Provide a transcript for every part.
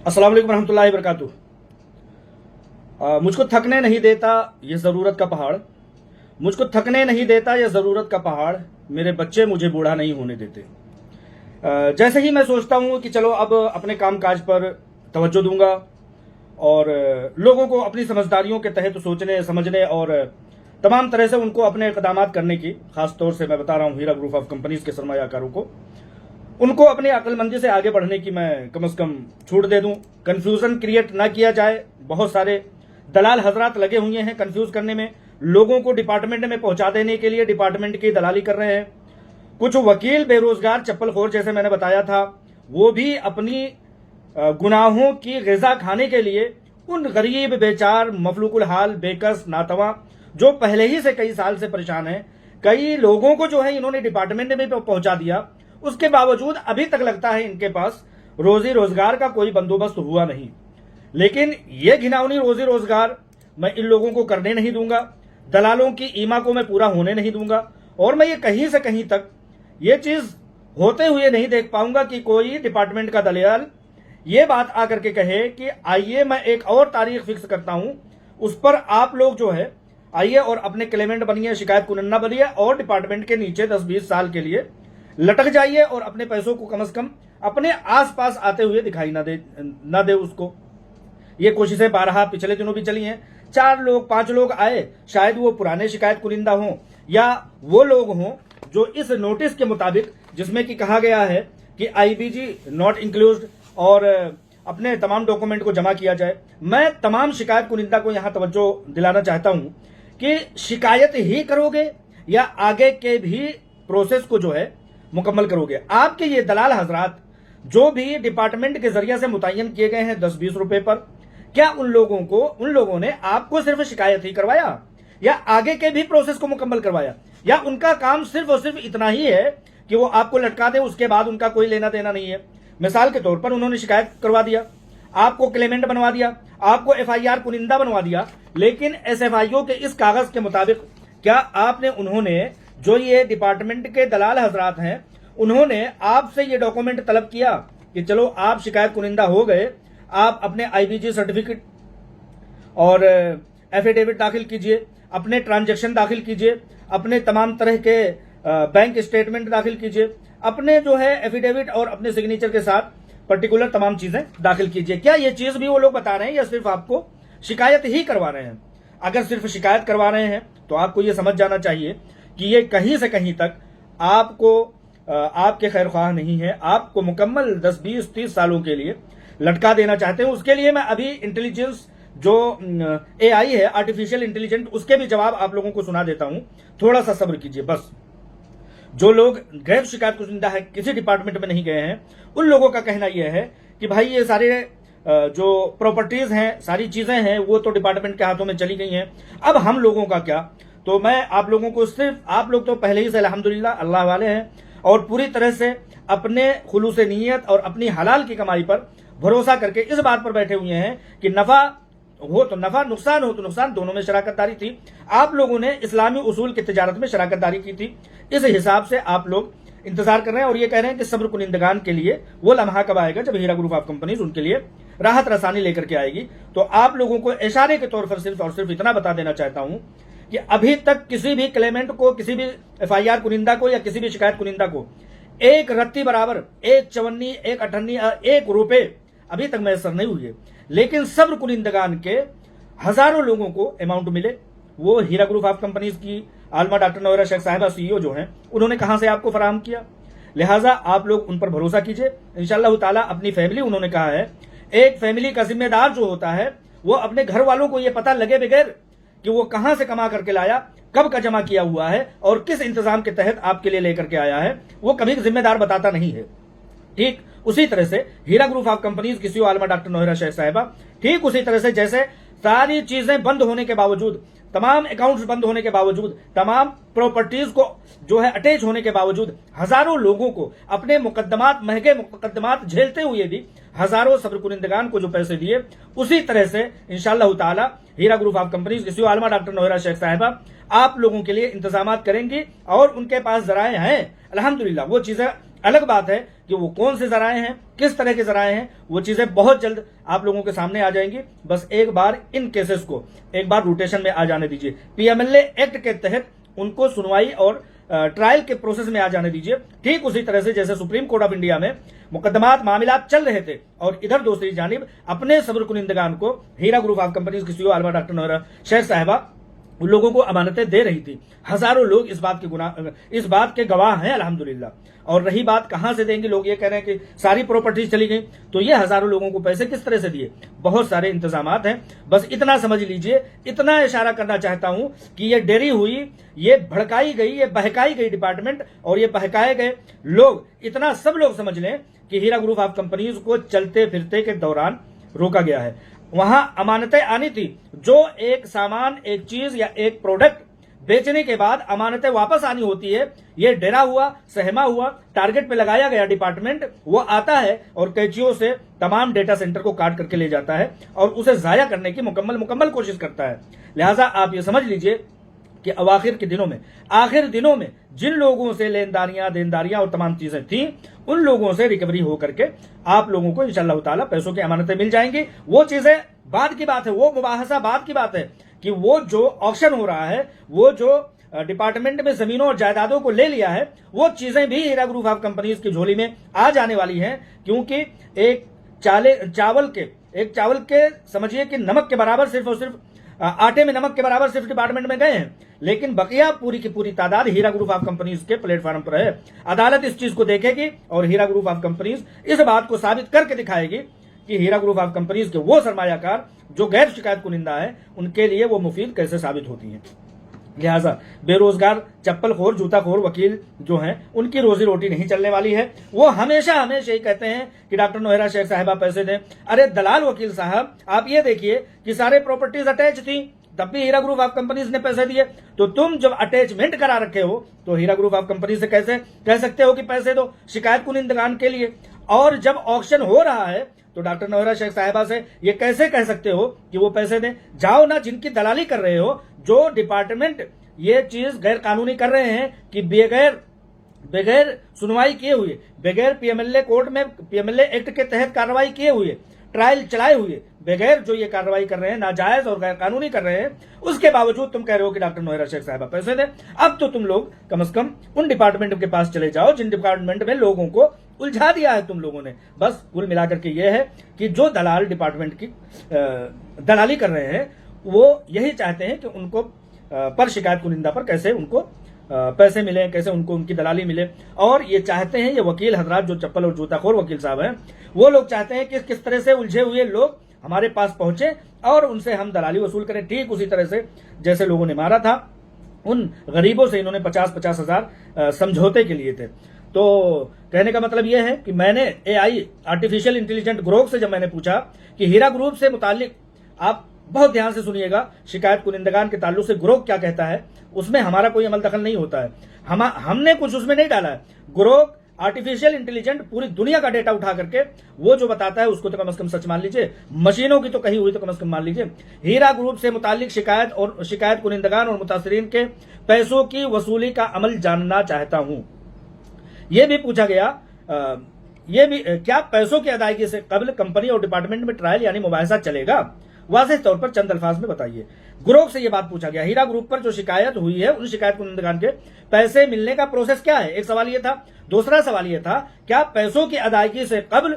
अस्सलाम वालेकुम रहमतुल्लाहि वबरकातुहू। मुझको थकने नहीं देता ये ज़रूरत का पहाड़, मुझको थकने नहीं देता ये ज़रूरत का पहाड़, मेरे बच्चे मुझे बूढ़ा नहीं होने देते। जैसे ही मैं सोचता हूँ कि चलो अब अपने काम काज पर तवज्जो दूंगा और लोगों को अपनी समझदारियों के तहत सोचने समझने और तमाम तरह से उनको अपने इक़दामात करने की, खास तौर से मैं बता रहा हूँ हीरा ग्रुप ऑफ कंपनीज के सरमायाकारों को, उनको अपनी अक्लमंदी से आगे बढ़ने की मैं कम से कम छूट दे दूं। कंफ्यूजन क्रिएट ना किया जाए। बहुत सारे दलाल हजरात लगे हुए हैं कंफ्यूज करने में, लोगों को डिपार्टमेंट में पहुंचा देने के लिए डिपार्टमेंट की दलाली कर रहे हैं। कुछ वकील बेरोजगार चप्पलखोर, जैसे मैंने बताया था, वो भी अपनी गुनाहों की ग़िज़ा खाने के लिए उन गरीब बेचार मफलूकुल हाल बेकस नातवा जो पहले ही से कई साल से परेशान हैं, कई लोगों को जो है इन्होंने डिपार्टमेंट में पहुंचा दिया, उसके बावजूद अभी तक लगता है इनके पास रोजी रोजगार का कोई बंदोबस्त हुआ नहीं। लेकिन ये घिनौनी रोजी रोजगार मैं इन लोगों को करने नहीं दूंगा, दलालों की ईमा को मैं पूरा होने नहीं दूंगा, और मैं ये कहीं से कहीं तक ये चीज होते हुए नहीं देख पाऊंगा कि कोई डिपार्टमेंट का दलाल ये बात आकर के कहे कि आइए मैं एक और तारीख फिक्स करता हूं, उस पर आप लोग जो है आइए और अपने क्लेमेंट बनिए, शिकायत कुनन्ना बनिए और डिपार्टमेंट के नीचे 10-20 साल के लिए लटक जाइए और अपने पैसों को कम से कम अपने आसपास आते हुए दिखाई ना दे उसको। ये कोशिशें बारहा पिछले दिनों भी चली हैं। 4 लोग 5 लोग आए, शायद वो पुराने शिकायत कुनिंदा हों या वो लोग हों जो इस नोटिस के मुताबिक, जिसमें कि कहा गया है कि आईबीजी नॉट इंक्लूड और अपने तमाम डॉक्यूमेंट को जमा किया जाए। मैं तमाम शिकायत कुनिंदा को यहां तवज्जो दिलाना चाहता हूं कि शिकायत ही करोगे या आगे के भी प्रोसेस को जो है मुकम्मल करोगे। आपके ये दलाल हजरात जो भी डिपार्टमेंट के जरिए से मुतय्यन किए गए हैं 10-20 रुपए पर, क्या उन लोगों ने आपको सिर्फ शिकायत ही करवाया या आगे के भी प्रोसेस को मुकम्मल करवाया, या उनका काम सिर्फ और सिर्फ इतना ही है कि वो आपको लटका दे, उसके बाद उनका कोई लेना देना नहीं है। मिसाल के तौर पर उन्होंने शिकायत करवा दिया, आपको क्लेमेंट बनवा दिया, आपको एफआईआर कुनिंदा बनवा दिया, लेकिन एसएफआईओ के इस कागज के मुताबिक क्या उन्होंने जो ये डिपार्टमेंट के दलाल हजरात हैं, उन्होंने आपसे ये डॉक्यूमेंट तलब किया कि चलो आप शिकायत कुनिंदा हो गए, आप अपने आईबीजी सर्टिफिकेट और एफिडेविट दाखिल कीजिए, अपने ट्रांजैक्शन दाखिल कीजिए, अपने तमाम तरह के बैंक स्टेटमेंट दाखिल कीजिए, अपने जो है एफिडेविट और अपने सिग्नेचर के साथ पर्टिकुलर तमाम चीजें दाखिल कीजिए। क्या ये चीज भी वो लोग बता रहे हैं या सिर्फ आपको शिकायत ही करवा रहे हैं? अगर सिर्फ शिकायत करवा रहे हैं तो आपको ये समझ जाना चाहिए कि ये कहीं से कहीं तक आपके खैर ख्वाह नहीं है, आपको मुकम्मल 10-20-30 सालों के लिए लटका देना चाहते हैं। उसके लिए मैं अभी इंटेलिजेंस जो एआई है, आर्टिफिशियल इंटेलिजेंस, उसके भी जवाब आप लोगों को सुना देता हूं, थोड़ा सा सब्र कीजिए बस। जो लोग गैर शिकायत कुनिंदा है, किसी डिपार्टमेंट में नहीं गए हैं, उन लोगों का कहना यह है कि भाई ये सारे जो प्रॉपर्टीज हैं, सारी चीजें हैं, वो तो डिपार्टमेंट के हाथों में चली गई हैं, अब हम लोगों का क्या? तो मैं आप लोगों को सिर्फ, आप लोग तो पहले ही से अल्हम्दुलिल्लाह अल्लाह वाले हैं और पूरी तरह से अपने खुलूस नीयत और अपनी हलाल की कमाई पर भरोसा करके इस बात पर बैठे हुए हैं कि नफा हो तो नफा, नुकसान हो तो नुकसान, दोनों में शराकतदारी थी। आप लोगों ने इस्लामी उसूल की तिजारत में शराकतदारी की थी, इस हिसाब से आप लोग इंतजार कर रहे हैं और ये कह रहे हैं कि सब्र कुनिंदगान के लिए वो लम्हा कब आएगा जब हीरा ग्रुप ऑफ कंपनीज उनके लिए राहत रसानी लेकर के आएगी। तो आप लोगों को इशारे के तौर पर सिर्फ और सिर्फ इतना बता देना चाहता हूं कि अभी तक किसी भी क्लेमेंट को, किसी भी एफआईआर कुनिंदा को या किसी भी शिकायत कुनिंदा को एक रत्ती बराबर, एक चवन्नी, एक अठन्नी, 1 रुपए अभी तक मैसर नहीं हुई है। लेकिन सब्र कुनिंदगान के हजारों लोगों को अमाउंट मिले। वो हीरा ग्रुप ऑफ कंपनीज की आलमा डॉक्टर नौरा शेख साहिबा सीईओ जो हैं, उन्होंने कहां से आपको फराहम किया? लिहाजा आप लोग उन पर भरोसा कीजिए इंशाअल्लाह ताला। अपनी फैमिली, उन्होंने कहा है, एक फैमिली का जिम्मेदार जो होता है वो अपने घर वालों को ये पता लगे बगैर कि वो कहां से कमा करके लाया, कब का जमा किया हुआ है और किस इंतजाम के तहत आपके लिए लेकर के आया है, वो कभी जिम्मेदार बताता नहीं है। ठीक उसी तरह से हीरा ग्रुप ऑफ कंपनीज की सीईओ आलमा डॉक्टर नौहरा शेख साहिबा, ठीक उसी तरह से जैसे सारी चीजें बंद होने के बावजूद, तमाम अकाउंट्स बंद होने के बावजूद, तमाम प्रॉपर्टीज को जो है अटैच होने के बावजूद, हजारों लोगों को अपने मुकदमात, महंगे मुकदमात झेलते हुए भी हजारों सब्र कुनिंदगान को जो पैसे दिए, उसी तरह से इंशाअल्लाह ताला हीरा ग्रुप ऑफ कंपनीज की सीईओ आलमा डॉक्टर नौहरा शेख साहिबा आप लोगों के लिए इंतजामात करेंगी और उनके पास जराए हैं अल्हम्दुलिल्लाह। वो चीजें अलग बात है कि वो कौन से जराए हैं, किस तरह के जराए हैं, वो चीजें बहुत जल्द आप लोगों के सामने आ जाएंगी। बस एक बार इन केसेस को एक बार रोटेशन में आ जाने दीजिए। पीएमएलए एक्ट के तहत उनको सुनवाई और ट्रायल के प्रोसेस में आ जाने दीजिए। ठीक उसी तरह से जैसे सुप्रीम कोर्ट ऑफ इंडिया में मुकदमात मामलात चल रहे थे और इधर दूसरी जानिब अपने सब्र कुनिंदगान को हीरा ग्रुप ऑफ कंपनीज की सीईओ आलमा डॉक्टर नोएरा शेख साहिबा उन लोगों को अमानतें दे रही थी। हजारों लोग इस बात के गवाह हैं अल्हम्दुलिल्लाह। और रही बात कहां से देंगे, लोग ये कह रहे हैं कि सारी प्रॉपर्टीज चली गई, तो ये हजारों लोगों को पैसे किस तरह से दिए, बहुत सारे इंतजामात हैं। बस इतना समझ लीजिए, इतना इशारा करना चाहता हूं कि ये देरी हुई, ये भड़काई गई, ये बहकाई गई डिपार्टमेंट और ये बहकाए गए लोग, इतना सब लोग समझ लें कि हीरा ग्रुप ऑफ कंपनीज को चलते फिरते के दौरान रोका गया है। वहां अमानतें आनी थी, जो एक सामान, एक चीज या एक प्रोडक्ट बेचने के बाद अमानतें वापस आनी होती है, ये डरा हुआ, सहमा हुआ, टारगेट पे लगाया गया डिपार्टमेंट वो आता है और कैचियों से तमाम डेटा सेंटर को काट करके ले जाता है और उसे जाया करने की मुकम्मल कोशिश करता है। लिहाजा आप ये समझ लीजिए कि आखिर दिनों में जिन लोगों से लेनदारियां, देनदारियां और तमाम चीजें थी, उन लोगों से रिकवरी हो करके आप लोगों को इंशाअल्लाह ताला पैसों की अमानतें मिल जाएंगी। वो चीजें बाद की बात है, वो मुबाहसा बाद की बात है कि वो जो ऑक्शन हो रहा है, वो जो डिपार्टमेंट में जमीनों और जायदादों को ले लिया है, वो चीजें भी हीरा ग्रुप ऑफ कंपनीज की झोली में आ जाने वाली हैं। क्योंकि एक चावल के समझिए कि नमक के बराबर सिर्फ और सिर्फ आटे में नमक के बराबर सिर्फ डिपार्टमेंट में गए हैं, लेकिन बकिया पूरी की पूरी तादाद हीरा ग्रुप ऑफ कंपनीज के प्लेटफॉर्म पर है। अदालत इस चीज को देखेगी और हीरा ग्रुप ऑफ कंपनीज इस बात को साबित करके दिखाएगी कि हीरा ग्रुप ऑफ कंपनीज के वो सरमायाकार जो गैर शिकायत कुनिंदा है, उनके लिए वो मुफीद कैसे साबित होती हैं। लिहाजा बेरोजगार चप्पल खोर, जूता खोर वकील जो हैं, उनकी रोजी रोटी नहीं चलने वाली है। वो हमेशा यही कहते हैं कि डॉक्टर नोएरा शेख साहिबा पैसे दें। अरे दलाल वकील साहब, आप ये देखिए कि सारे प्रॉपर्टीज अटैच थी, तब भी हीरा ग्रुप ऑफ कंपनीज ने पैसे दिए। तो तुम जब अटैचमेंट करा रखे हो तो हीरा ग्रुप ऑफ कंपनी से कैसे कह सकते हो कि पैसे दो शिकायत कुनिंदगान के लिए? और जब ऑक्शन हो रहा है तो डॉक्टर नोएरा शेख साहिबा से ये कैसे कह सकते हो कि वो पैसे दें? जाओ ना, जिनकी दलाली कर रहे हो, जो डिपार्टमेंट ये चीज गैर कानूनी कर रहे हैं कि बगैर सुनवाई किए हुए, बगैर पीएमएलए कोर्ट में पीएमएलए एक्ट के तहत कार्रवाई किए हुए, ट्रायल चलाए हुए, बगैर जो ये कार्रवाई कर रहे हैं, नाजायज और गैर कानूनी कर रहे हैं, उसके बावजूद तुम कह रहे हो कि डॉक्टर नोएरा शेख साहिबा पैसे दें। अब तो तुम लोग कम से कम उन डिपार्टमेंट के पास चले जाओ जिन डिपार्टमेंट में लोगों को उलझा दिया है तुम लोगों ने। बस कुल मिलाकर के ये है कि जो दलाल डिपार्टमेंट की दलाली कर रहे हैं, वो यही चाहते हैं कि उनको पर शिकायत कुनिंदा पर कैसे उनको पैसे मिले, कैसे उनको उनकी दलाली मिले। और ये चाहते हैं, ये वकील हजरात जो चप्पल और जूताखोर वकील साहब हैं, वो लोग चाहते हैं कि किस तरह से उलझे हुए लोग हमारे पास पहुंचे और उनसे हम दलाली वसूल करें। ठीक उसी तरह से जैसे लोगों ने मारा था, उन गरीबों से इन्होंने 50-50 हजार समझौते के लिए थे। तो कहने का मतलब यह है कि मैंने एआई आर्टिफिशियल इंटेलिजेंट ग्रोक से जब मैंने पूछा कि हीरा ग्रुप से मुतालिक, आप बहुत ध्यान से सुनिएगा, शिकायत कुनिंदगान के ताल्लुक से ग्रोक क्या कहता है, उसमें हमारा कोई अमल दखल नहीं होता है। हमने कुछ उसमें नहीं डाला है। ग्रोक आर्टिफिशियल इंटेलिजेंट पूरी दुनिया का डेटा उठा करके वो जो बताता है उसको तो कम से कम सच मान लीजिए, मशीनों की तो कही हुई तो कम से कम मान लीजिए। हीरा ग्रुप से मुतालिक शिकायत कुनिंदगान और मुतासरीन के पैसों की वसूली का अमल जानना चाहता हूं। यह भी पूछा गया, क्या पैसों की अदायगी से कबल कंपनी और डिपार्टमेंट में ट्रायल यानी मुबाहिसा चलेगा? वाज़ेह तौर पर चंद अल्फाज में बताइए। ग्रोक से यह बात पूछा गया, हीरा ग्रुप पर जो शिकायत हुई है, उन शिकायत कुनिंदगान के पैसे मिलने का प्रोसेस क्या है? एक सवाल यह था। दूसरा सवाल यह था, क्या पैसों की अदायगी से कबल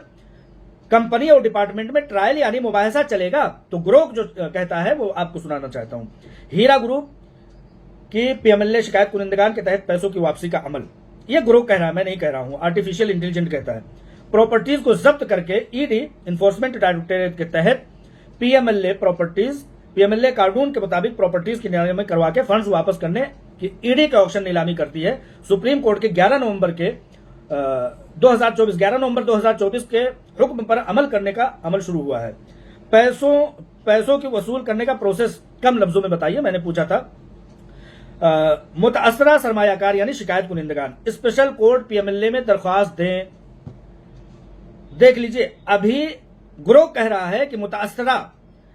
कंपनी और डिपार्टमेंट में ट्रायल यानी मुबाहिसा चलेगा? तो ग्रोक जो कहता है वो आपको सुनाना चाहता हूं। हीरा ग्रुप की पीएमएलए शिकायत कुनिंदगान के तहत पैसों की वापसी का अमल, यह ग्रोक कह रहा है, मैं नहीं कह रहा हूं, आर्टिफिशियल इंटेलिजेंट कहता है। प्रॉपर्टीज को जब्त करके ईडी इन्फोर्समेंट डायरेक्टोरेट के तहत पीएमएलए कानून के मुताबिक प्रॉपर्टीज की नीलामी करवा के फंड्स वापस करने की ईडी का ऑक्शन नीलामी करती है। सुप्रीम कोर्ट के 11 नवंबर 2024 के हुक्म पर अमल करने का अमल शुरू हुआ है। पैसों की वसूल करने का प्रोसेस कम लफ्जों में बताइए, मैंने पूछा था। मुतासरा सरमायाकार यानी शिकायत कुनिंदगान स्पेशल कोर्ट पीएमएलए में दरख्वास्त दें। देख लीजिए, अभी ग्रोक कह रहा है कि मुतासरा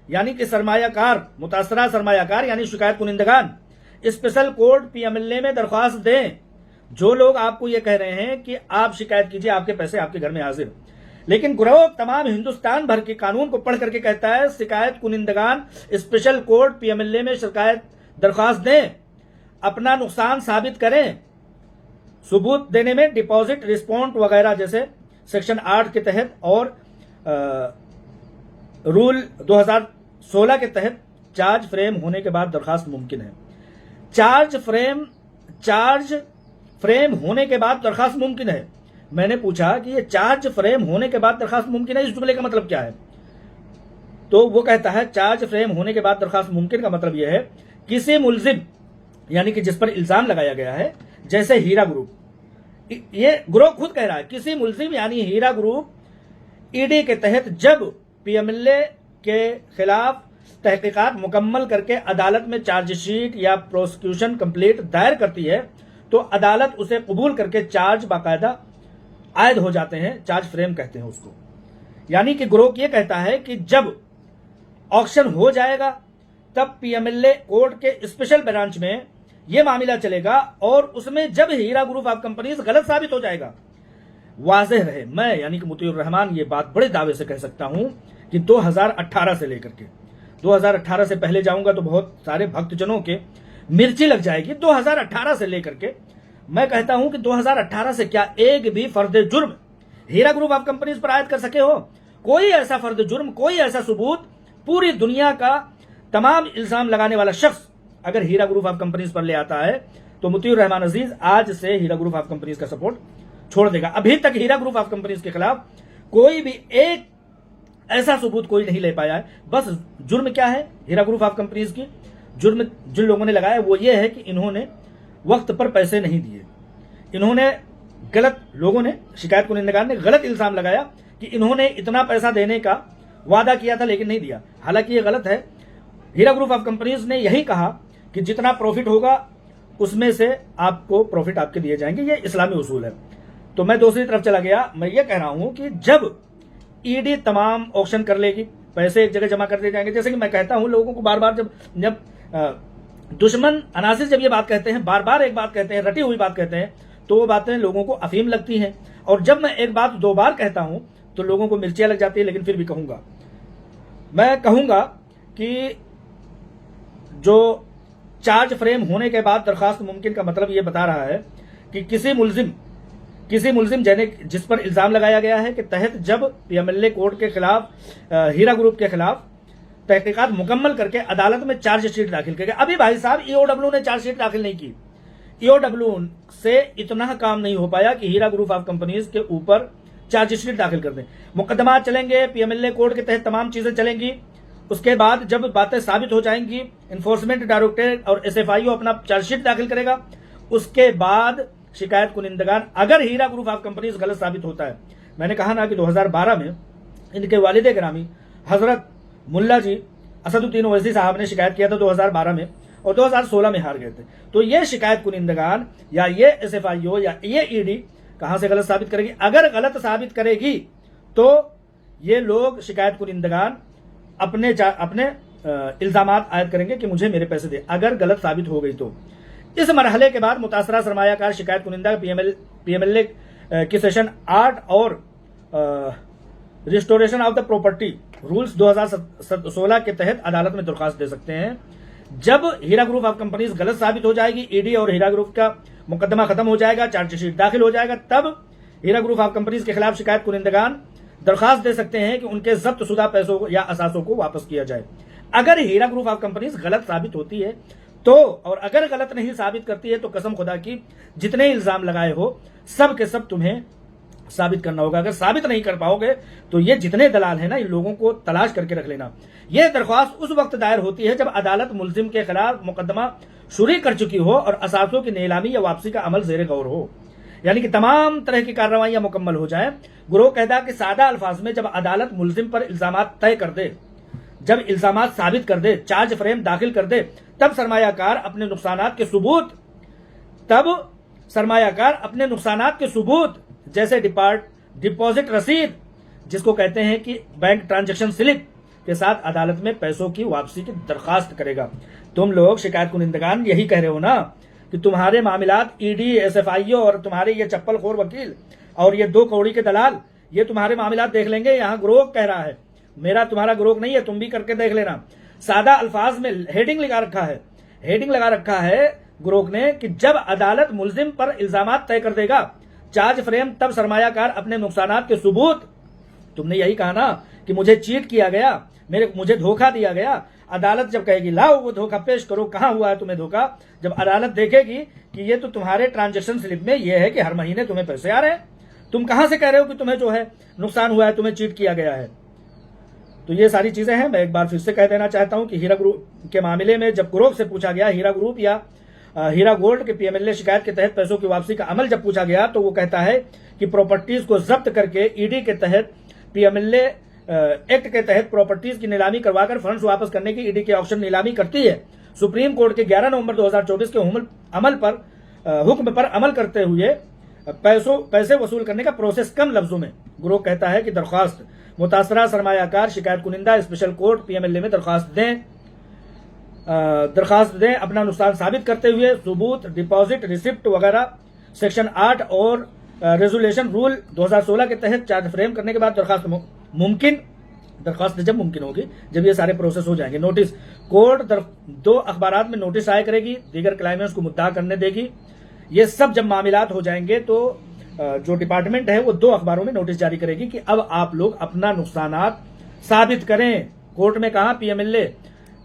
यानी कि सरमायाकार यानी शिकायत कुनिंदगान स्पेशल कोर्ट पीएमएलए में दरख्वास्त दें। जो लोग आपको ये कह रहे हैं कि आप शिकायत कीजिए, आपके पैसे आपके घर में हाजिर, लेकिन गिरोह तमाम हिंदुस्तान भर के कानून को पढ़ करके कहता है शिकायत कुनिंदगान स्पेशल कोर्ट पीएमएलए में शिकायत दरख्वास्त दें, अपना नुकसान साबित करें, सबूत देने में डिपॉजिट रिस्पॉन्ड वगैरह जैसे सेक्शन 8 के तहत और रूल 2016 के तहत चार्ज फ्रेम होने के बाद दरखास्त मुमकिन है। चार्ज फ्रेम होने के बाद दरखास्त मुमकिन है। मैंने पूछा कि ये चार्ज फ्रेम होने के बाद दरखास्त मुमकिन है, इस जुमले का मतलब क्या है? तो वो कहता है चार्ज फ्रेम होने के बाद दरखास्त मुमकिन का मतलब यह है किसी मुलजिम यानी कि जिस पर इल्जाम लगाया गया है, जैसे हीरा ग्रुप, ये ग्रुप खुद कह रहा है किसी मुलजिम यानी हीरा ग्रुप ईडी के तहत जब पीएमएलए के खिलाफ तहकीकात मुकम्मल करके अदालत में चार्जशीट या प्रोसिक्यूशन कंप्लीट दायर करती है तो अदालत उसे कबूल करके चार्ज बाकायदा आयद हो जाते हैं, चार्ज फ्रेम कहते हैं उसको। यानी कि ग्रोह ये कहता है कि जब ऑक्शन हो जाएगा तब पीएमएलए कोर्ट के स्पेशल ब्रांच में यह मामला चलेगा और उसमें जब हीरा ग्रुप ऑफ कंपनीज गलत साबित हो जाएगा, वाज़ेह रहे, मैं यानी कि मुतीउर रहमान ये बात बड़े दावे से कह सकता हूं कि 2018 से लेकर के 2018 से पहले जाऊंगा तो बहुत सारे भक्तजनों के मिर्ची लग जाएगी। 2018 से लेकर के मैं कहता हूं कि 2018 से क्या एक भी फर्द जुर्म हीरा ग्रुप ऑफ कंपनीज पर आयद कर सके हो? कोई ऐसा फर्द जुर्म, कोई ऐसा सबूत पूरी दुनिया का तमाम इल्जाम लगाने वाला शख्स अगर हीरा ग्रुप ऑफ कंपनीज पर ले आता है तो मुतीउर रहमान अजीज आज से हीरा ग्रुप ऑफ कंपनीज का सपोर्ट छोड़ देगा। अभी तक हीरा ग्रुप ऑफ कंपनीज के खिलाफ कोई भी एक ऐसा सबूत कोई नहीं ले पाया है। बस जुर्म क्या है हीरा ग्रुप ऑफ कंपनीज की? जुर्म जिन लोगों ने लगाया वो ये है कि इन्होंने वक्त पर पैसे नहीं दिए, इन्होंने गलत, लोगों ने, शिकायत कुनिंदगार ने गलत इल्जाम लगाया कि इन्होंने इतना पैसा देने का वादा किया था लेकिन नहीं दिया। हालांकि ये गलत है। हीरा ग्रुप ऑफ कंपनीज ने यही कहा कि जितना प्रॉफिट होगा उसमें से आपको प्रॉफिट आपके दिए जाएंगे, ये इस्लामी उसूल है। तो मैं दूसरी तरफ चला गया, मैं ये कह रहा हूं कि जब ईडी तमाम ऑक्शन कर लेगी, पैसे एक जगह जमा कर दिए जाएंगे, जैसे कि मैं कहता हूं लोगों को बार बार जब दुश्मन अनासिर जब ये बात कहते हैं, बार बार एक बात कहते हैं, रटी हुई बात कहते हैं, तो वो बातें लोगों को अफीम लगती हैं। और जब मैं एक बात दो बार कहता हूं तो लोगों को मिर्चियां लग जाती है। लेकिन फिर भी मैं कहूंगा कि जो चार्ज फ्रेम होने के बाद दरखास्त मुमकिन का मतलब ये बता रहा है कि किसी मुलजिम जिस पर इल्जाम लगाया गया है कि तहत जब पीएमएलए कोर्ट के खिलाफ हीरा ग्रुप के खिलाफ तहकीकात मुकम्मल करके अदालत में चार्जशीट दाखिल करेगा। अभी भाई साहब ईओडब्ल्यू ने चार्जशीट दाखिल नहीं की। ईओडब्ल्यू से इतना काम नहीं हो पाया कि हीरा ग्रुप ऑफ कंपनीज के ऊपर चार्जशीट दाखिल कर दें। मुकदमा चलेंगे, पीएमएलए कोर्ट के तहत तमाम चीजें चलेंगी। उसके बाद जब बातें साबित हो जाएंगी, इन्फोर्समेंट डायरेक्टरेट और एसएफआईओ अपना चार्जशीट दाखिल करेगा। उसके बाद शिकायत कुनिंदगार, अगर हीरा ग्रुप ऑफ कंपनीज गलत साबित होता है, मैंने कहा ना कि 2012 में इनके वालिदे गिरामी हजरत मुल्ला जी असदुद्दीन ओवैसी साहब ने शिकायत किया था 2012 में, और 2016 में हार गए थे। तो ये शिकायत कुनिंदगान या ये एसएफआईओ या ये ईडी कहां से गलत साबित करेगी? अगर गलत साबित करेगी तो ये लोग शिकायत कुनिंदगान अपने इल्जामात आयद करेंगे कि मुझे मेरे पैसे दे, अगर गलत साबित हो गई तो। इस मरहले के बाद मुतासरा सरमायाकार शिकायत कुनिंदा पीएमएलए की सेशन 8 और restoration of the property rules 2016 के तहत अदालत में दरखास्त दे सकते हैं। जब हीरा ग्रुप ऑफ कंपनीज गलत साबित हो जाएगी, ईडी और हीरा ग्रुप का मुकदमा खत्म हो जाएगा, चार्जशीट दाखिल हो जाएगा, तब हीरा ग्रुप ऑफ कंपनीज के खिलाफ शिकायत कुनिंदगान दरखास्त दे सकते हैं कि उनके जब्त शुदा पैसों या असासों को वापस किया जाए। अगर हीरा ग्रुप ऑफ कंपनीज गलत साबित होती है तो, और अगर गलत नहीं साबित करती है तो कसम खुदा की जितने इल्जाम लगाए हो सब के सब तुम्हें साबित करना होगा। अगर साबित नहीं कर पाओगे तो ये जितने दलाल हैं ना, इन लोगों को तलाश करके रख लेना। यह दरख्वास्त उस वक्त दायर होती है जब अदालत मुलजिम के खिलाफ मुकदमा शुरू कर चुकी हो और असासों की नीलामी या वापसी का अमल जेर गौर हो, यानी कि तमाम तरह की कार्रवाइयां मुकम्मल हो जाए। गुरोह कहता कि सादा अल्फाज में जब अदालत मुलजिम पर इल्जामात तय कर दे, जब इल्जामात साबित कर दे, चार्ज फ्रेम दाखिल कर दे, तब सरमायाकार अपने नुकसानात के सबूत जैसे डिपॉजिट रसीद, जिसको कहते हैं कि बैंक ट्रांजैक्शन स्लिप, के साथ अदालत में पैसों की वापसी की दरखास्त करेगा। तुम लोग शिकायत कुनिंदगान यही कह रहे हो ना कि तुम्हारे मामलात ईडी, एसएफआईओ और तुम्हारे ये चप्पल खोर वकील और ये 2 कौड़ी के दलाल ये तुम्हारे मामलात देख लेंगे। यहाँ ग्रोक कह रहा है, मेरा तुम्हारा ग्रोक नहीं है, तुम भी करके देख लेना। सादा अल्फाज में हेडिंग लगा रखा है ग्रोक ने कि जब अदालत मुलजिम पर इल्जामात तय कर देगा चार्ज फ्रेम, तब सरमायाकार अपने नुकसानात के सबूत, तुमने यही कहा ना कि मुझे चीट किया गया, मुझे धोखा दिया गया। अदालत जब कहेगी लाओ वो धोखा पेश करो, कहां हुआ है तुम्हें धोखा, जब अदालत देखेगी कि ये तो तुम्हारे ट्रांजैक्शन स्लिप में ये है कि हर महीने तुम्हें पैसे आ रहे हैं, तुम कहां से कह रहे हो कि तुम्हें जो है नुकसान हुआ है, तुम्हें चीट किया गया है। तो ये सारी चीजें हैं। मैं एक बार फिर से कह देना चाहता हूं कि हीरा ग्रुप के मामले में जब ग्रोक से पूछा गया, हीरा ग्रुप या हीरा गोल्ड के पीएमएलए शिकायत के तहत पैसों की वापसी का अमल जब पूछा गया, तो वो कहता है कि प्रॉपर्टीज को जब्त करके ईडी के तहत पीएमएलए एक्ट के तहत प्रॉपर्टीज की नीलामी करवाकर फंड्स वापस करने की ईडी की ऑक्शन नीलामी करती है। सुप्रीम कोर्ट के 11 नवंबर 2024 के हुक्म पर अमल करते हुए पैसे वसूल करने का प्रोसेस कम लफ्जों में ग्रोक कहता है कि दरख्वास्त मुतासरा सरमायाकार शिकायत कुनिंदा स्पेशल कोर्ट पीएमएलए में दरख्वास्त दें अपना नुकसान साबित करते हुए सबूत, डिपॉजिट, रिसिप्ट वगैरह सेक्शन 8 और रेजुलेशन रूल 2016 के तहत चार्ज फ्रेम करने के बाद दरख्वास्त जब मुमकिन होगी, जब ये सारे प्रोसेस हो जाएंगे। नोटिस कोर्ट 2 अखबारात में नोटिस जारी करेगी, दीगर क्लाइमेंट्स को मुद्दा करने देगी। ये सब जब मामलात हो जाएंगे तो जो डिपार्टमेंट है वो 2 अखबारों में नोटिस जारी करेगी कि अब आप लोग अपना नुकसानात साबित करें। कोर्ट में कहा पीएमएलए,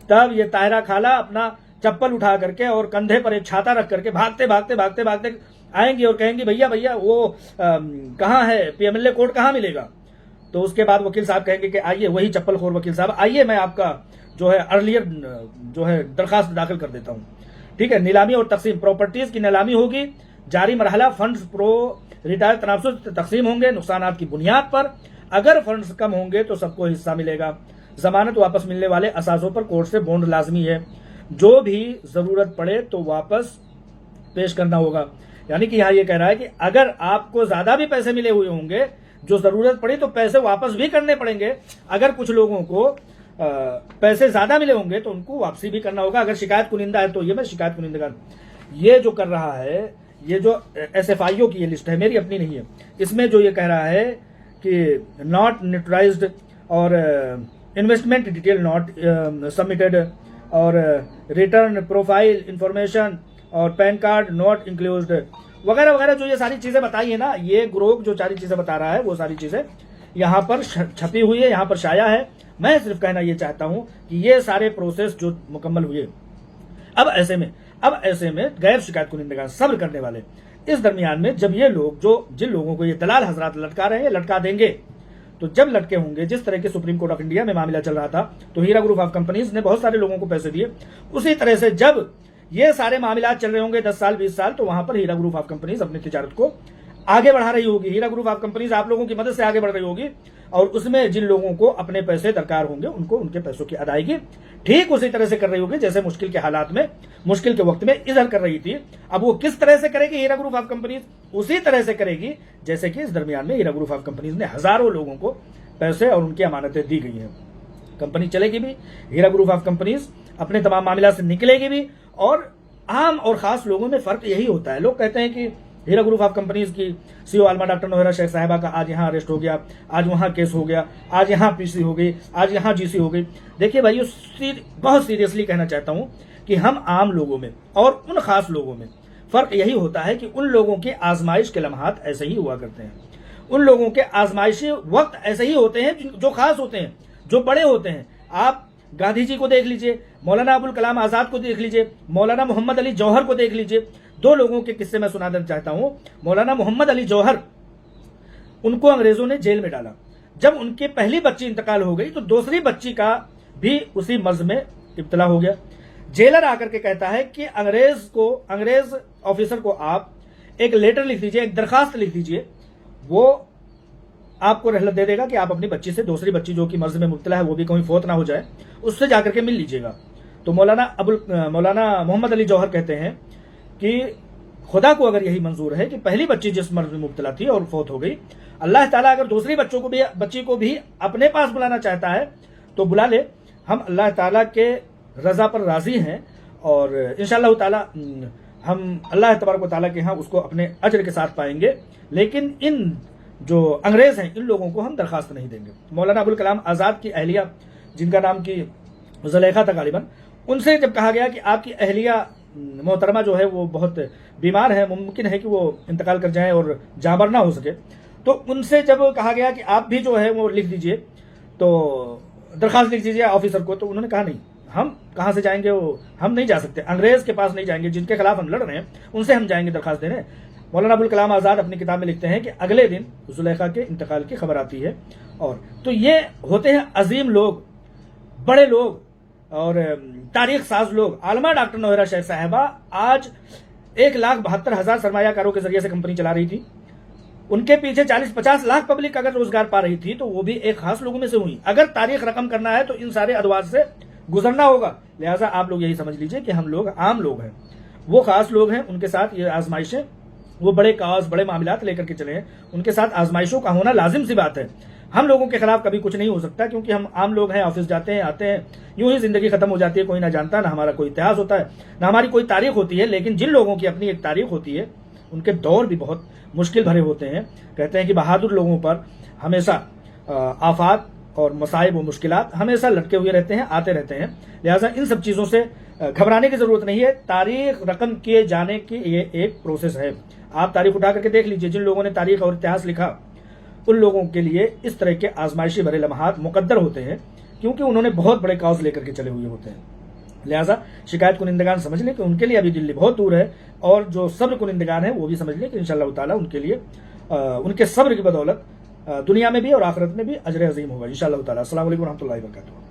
तब ये ताहिरा खाला अपना चप्पल उठा करके और कंधे पर एक छाता रख करके भागते आएंगी और कहेंगी भैया वो कहाँ है पीएमएलए कोर्ट, कहाँ मिलेगा। तो उसके बाद वकील साहब कहेंगे कि आइए, वही चप्पल खोर वकील साहब, आइए मैं आपका जो है अर्लियर जो है दरखास्त दाखिल कर देता हूं। ठीक है, नीलामी और तकसीम, प्रॉपर्टीज की नीलामी होगी, जारी मरहला फंड्स प्रो रिटायर तनाफुस तकसीम होंगे नुकसानात की बुनियाद पर। अगर फंड्स कम होंगे तो सबको हिस्सा मिलेगा। जमानत वापस मिलने वाले असासों पर कोर्ट से बॉन्ड लाजमी है, जो भी जरूरत पड़े तो वापस पेश करना होगा। यानी कि यहाँ ये कह रहा है कि अगर आपको ज्यादा भी पैसे मिले हुए होंगे, जो जरूरत पड़ी तो पैसे वापस भी करने पड़ेंगे। अगर कुछ लोगों को पैसे ज्यादा मिले होंगे तो उनको वापसी भी करना होगा। अगर शिकायत कुनिंदा है तो ये मैं शिकायत कुनिंदा ये जो कर रहा है, ये जो एसएफआईओ की ये लिस्ट है, मेरी अपनी नहीं है, इसमें जो ये कह रहा है कि नॉट न्यूट्रलाइज्ड और इन्वेस्टमेंट डिटेल नॉट सबमिटेड और रिटर्न प्रोफाइल इंफॉर्मेशन और पैन कार्ड नॉट इंक्लूड वगैरह वगैरह, जो ये सारी चीजें बताई है ना, ये ग्रोक जो सारी चीजें बता रहा है वो सारी चीजें यहाँ पर छपी हुई है, यहाँ पर शाया है। मैं सिर्फ कहना ये चाहता हूं कि ये सारे प्रोसेस जो मुकम्मल हुए, अब ऐसे में गैर शिकायत कुनिंदा सब्र करने वाले, इस दरमियान में जब ये लोग जिन लोगों को ये दलाल हजरात लटका रहे हैं, लटका देंगे, तो जब लटके होंगे, जिस तरह के सुप्रीम कोर्ट ऑफ इंडिया में मामला चल रहा था तो हीरा ग्रुप ऑफ कंपनीज ने बहुत सारे लोगों को पैसे दिए, उसी तरह से जब ये सारे मामला चल रहे होंगे 10 साल 20 साल, तो वहां पर हीरा ग्रुप ऑफ कंपनीज अपनी तिजारत को आगे बढ़ा रही होगी। हीरा ग्रुप ऑफ कंपनीज आप लोगों की मदद से आगे बढ़ रही होगी और उसमें जिन लोगों को अपने पैसे दरकार होंगे उनको उनके पैसों की अदायगी ठीक उसी तरह से कर रही होगी जैसे मुश्किल के हालात में, मुश्किल के वक्त में इधर कर रही थी। अब वो किस तरह से करेगी हीरा ग्रुप ऑफ कंपनीज? उसी तरह से करेगी जैसे कि इस दरमियान में हीरा ग्रुप ऑफ कंपनीज ने हजारों लोगों को पैसे और उनकी अमानतें दी गई हैं। कंपनी चलेगी भी, हीरा ग्रुप ऑफ कंपनीज अपने तमाम मामला से निकलेगी भी। और आम और खास लोगों में फर्क यही होता है। लोग कहते हैं कि हीरा ग्रुप ऑफ कंपनीज की सीईओ आलमा डॉक्टर नोहरा शेख साहिबा का आज यहाँ अरेस्ट हो गया, आज वहां केस हो गया, आज यहाँ पीसी हो गई, आज यहाँ जीसी हो गई। देखिए भाइयों, बहुत सीरियसली कहना चाहता हूं कि हम आम लोगों में और उन खास लोगों में फर्क यही होता है कि उन लोगों के आजमाइश के लम्हात ऐसे ही हुआ करते हैं, उन लोगों के आजमाइशी वक्त ऐसे ही होते हैं जो खास होते हैं, जो बड़े होते हैं। आप गांधी जी को देख लीजिए, मौलाना अबुल कलाम आजाद को देख लीजिए, मौलाना मोहम्मद अली जौहर को देख लीजिए। 2 लोगों के किस्से मैं सुना देना चाहता हूं। मौलाना मोहम्मद अली जौहर, उनको अंग्रेजों ने जेल में डाला। जब उनकी पहली बच्ची इंतकाल हो गई तो दूसरी बच्ची का भी उसी मर्ज में इब्तला हो गया। जेलर आकर के कहता है कि अंग्रेज ऑफिसर को आप एक लेटर लिख दीजिए, एक दरखास्त लिख दीजिए, वो आपको रहलत दे देगा कि आप अपनी बच्ची से दूसरी बच्ची जो कि मर्ज में मुब्तला है, वो भी कहीं फोत ना हो जाए, उससे जाकर के मिल लीजिएगा। तो मौलाना मोहम्मद अली जौहर कहते हैं कि खुदा को अगर यही मंजूर है कि पहली बच्ची जिस मर्ज में मुब्तला थी और फोत हो गई, अल्लाह ताला अगर दूसरी बच्ची को भी अपने पास बुलाना चाहता है तो बुला ले। हम अल्लाह ताला के रजा पर राजी हैं और इंशाअल्लाह ताला हम अल्लाह तबारक व तआला के यहाँ उसको अपने अजर के साथ पाएंगे। लेकिन इन जो अंग्रेज हैं इन लोगों को हम दरखास्त नहीं देंगे। मौलाना अबुल कलाम आज़ाद की अहलिया, जिनका नाम की ज़ुलेखा था गालिबन, उनसे जब कहा गया कि आपकी अहलिया मोहतरमा जो है वो बहुत बीमार है, मुमकिन है कि वो इंतकाल कर जाएं और जाँबर ना हो सके, तो उनसे जब कहा गया कि आप भी जो है वो लिख दीजिए, तो दरखास्त लिख दीजिए ऑफिसर को, तो उन्होंने कहा नहीं, हम कहाँ से जाएंगे, वो हम नहीं जा सकते, अंग्रेज के पास नहीं जाएंगे, जिनके खिलाफ हम लड़ रहे हैं उनसे हम जाएंगे दरखास्त देने। मौलाना अबुल कलाम आज़ाद अपनी किताब में लिखते हैं कि अगले दिन ज़ुलेखा के इंतकाल की खबर आती है। और तो ये होते हैं अजीम लोग, बड़े लोग और तारीख साज लोग। आलमा डॉक्टर नौहरा शेख साहिबा आज 1,72,000 सरमायाकारों के जरिए से कंपनी चला रही थी। उनके पीछे 40-50 लाख पब्लिक अगर रोजगार पा रही थी तो वो भी एक खास लोगों में से हुई। अगर तारीख रकम करना है तो इन सारे अदवार से गुजरना होगा। लिहाजा आप लोग यही समझ लीजिए कि हम लोग आम लोग हैं, वो खास लोग हैं, उनके साथ ये आजमाइशें, वो बड़े काज बड़े मामलात लेकर के चले हैं, उनके साथ आजमाइशों का होना लाजिम सी बात है। हम लोगों के खिलाफ कभी कुछ नहीं हो सकता, क्योंकि हम आम लोग हैं, ऑफिस जाते हैं आते हैं, यूं ही जिंदगी खत्म हो जाती है, कोई ना जानता, ना हमारा कोई इतिहास होता है, ना हमारी कोई तारीख होती है। लेकिन जिन लोगों की अपनी एक तारीख होती है उनके दौर भी बहुत मुश्किल भरे होते हैं। कहते हैं कि बहादुर लोगों पर हमेशा आफात और मसाइब व मुश्किलात हमेशा लटके हुए रहते हैं, आते रहते हैं। लिहाजा इन सब चीज़ों से घबराने की जरूरत नहीं है। तारीख रकम किए जाने की ये एक प्रोसेस है। आप तारीख उठा करके देख लीजिए, जिन लोगों ने तारीख और इतिहास लिखा उन लोगों के लिए इस तरह के आजमाइशी भरे लम्हात मुकद्दर होते हैं, क्योंकि उन्होंने बहुत बड़े काज लेकर के चले हुए होते हैं। लिहाजा शिकायत कुनिंदगान समझ लें कि उनके लिए अभी दिल्ली बहुत दूर है, और जो सब्र कुनिंदगान है वो भी समझ लें कि इंशाअल्लाह ताला उनके लिए उनके सब्र की बदौलत दुनिया में भी और आखिरत में भी अजर अजीम होगा इंशाअल्लाह ताला। अस्सलाम वालेकुम रहमतुल्लाहि व बरकातुहू।